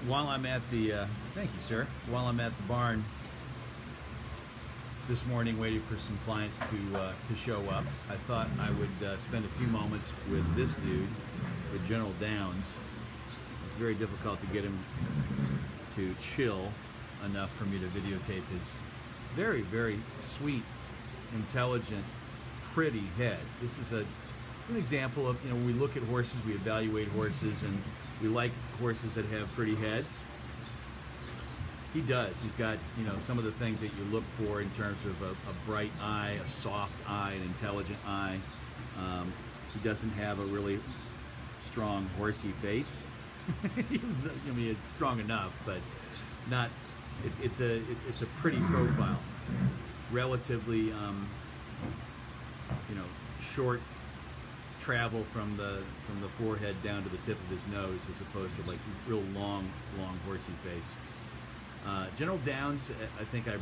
while I'm at the, thank you, sir. While I'm at the barn this morning waiting for some clients to show up, I thought I would spend a few moments with this dude, with General Downs. It's very difficult to get him to chill enough for me to videotape his very, very sweet, intelligent, pretty head. This is an example of, when we look at horses, we evaluate horses, and we like horses that have pretty heads. He does. He's got, some of the things that you look for in terms of a bright eye, a soft eye, an intelligent eye. He doesn't have a really strong horsey face. It's strong enough, but not. It's a pretty profile. Relatively, short travel from the forehead down to the tip of his nose, as opposed to like real long horsey face. General Downs, I think I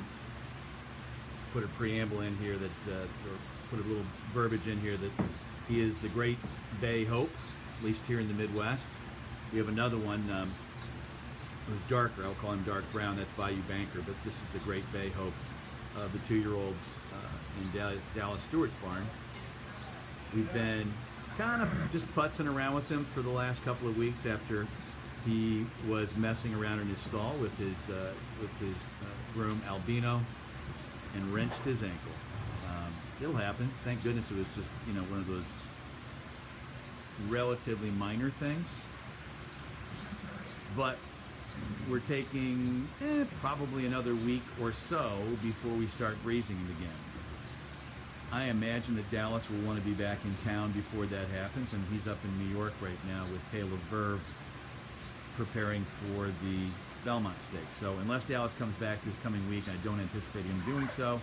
put a preamble in here that, or put a little verbiage in here that he is the great Bay Hope, at least here in the Midwest. We have another one who's darker. I'll call him dark brown. That's Bayou Banker, but this is the great Bay Hope of the 2-year-olds in Dallas Stewart's barn. We've been kind of just putzing around with him for the last couple of weeks after he was messing around in his stall with his groom Albino and wrenched his ankle. It'll happen. Thank goodness it was just one of those relatively minor things. But we're taking probably another week or so before we start grazing him again. I imagine that Dallas will want to be back in town before that happens, and he's up in New York right now with Caleb Verve preparing for the Belmont Stakes. So unless Dallas comes back this coming week, I don't anticipate him doing so,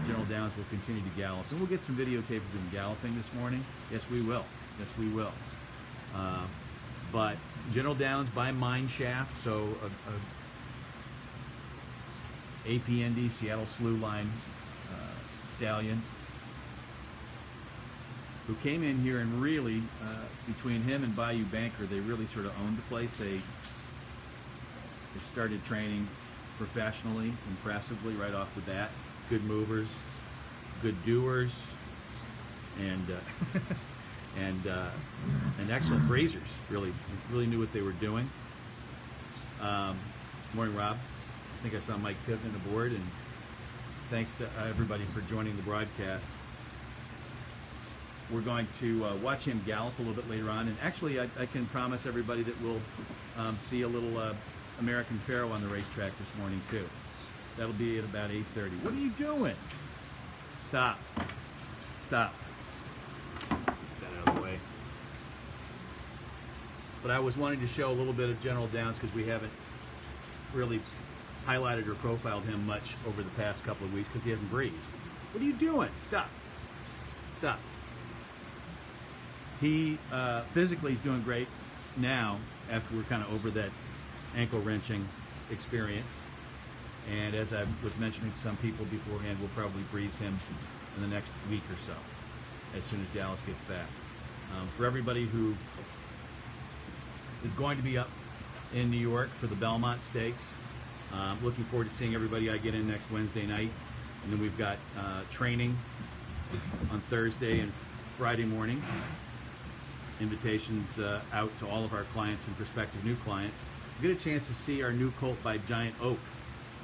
General Downs will continue to gallop. And we'll get some videotape of him galloping this morning. Yes, we will. Yes, we will. But General Downs by Mine Shaft, so a APND, Seattle Slew Line stallion, who came in here and really, between him and Bayou Banker, they really sort of owned the place. They started training professionally, impressively right off the bat. Good movers, good doers, and and excellent grazers. Really knew what they were doing. Morning, Rob. I think I saw Mike Pittman aboard, and thanks to everybody for joining the broadcast. We're going to watch him gallop a little bit later on, and actually I can promise everybody that we'll see a little American Pharoah on the racetrack this morning too. That'll be at about 8:30. What are you doing? Stop. Stop. Get that out of the way. But I was wanting to show a little bit of General Downs because we haven't really highlighted or profiled him much over the past couple of weeks because he hasn't breezed. What are you doing? Stop. Stop. He physically is doing great now after we're kind of over that ankle wrenching experience. And as I was mentioning to some people beforehand, we'll probably breeze him in the next week or so, as soon as Dallas gets back. For everybody who is going to be up in New York for the Belmont Stakes, looking forward to seeing everybody I get in next Wednesday night. And then we've got training on Thursday and Friday morning. Invitations out to all of our clients and prospective new clients. You get a chance to see our new colt by Giant Oak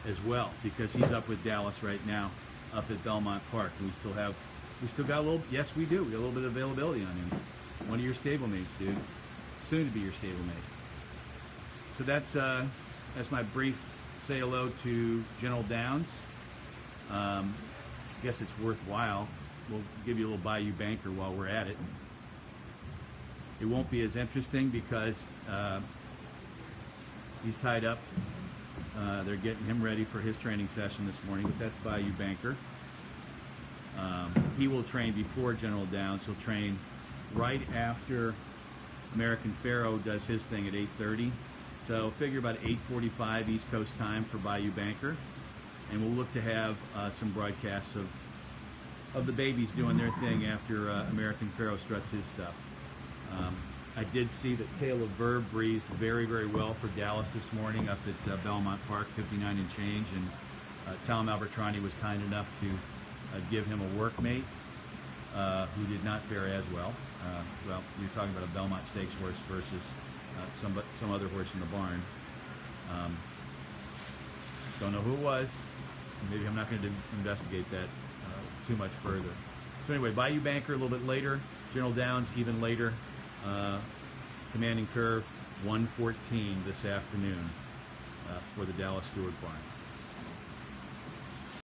as well, because he's up with Dallas right now up at Belmont Park. And we still got a little, yes we do, we got a little bit of availability on him. One of your stablemates, dude. Soon to be your stablemate. So that's my brief say hello to General Downs. I guess it's worthwhile. We'll give you a little Bayou Banker while we're at it. It won't be as interesting because he's tied up. They're getting him ready for his training session this morning, but that's Bayou Banker. He will train before General Downs. He'll train right after American Pharoah does his thing at 8:30. So figure about 8:45 East Coast time for Bayou Banker. And we'll look to have some broadcasts of the babies doing their thing after American Pharoah struts his stuff. I did see that Caleb Verb breezed very, very well for Dallas this morning up at Belmont Park, 59 and change, and Tom Albertrani was kind enough to give him a workmate who did not fare as well. Well, you're talking about a Belmont Stakes horse versus some other horse in the barn. Don't know who it was. Maybe I'm not going to investigate that too much further. So anyway, Bayou Banker a little bit later. General Downs even later. Commanding Curve 114 this afternoon for the Dallas Stewart Barn.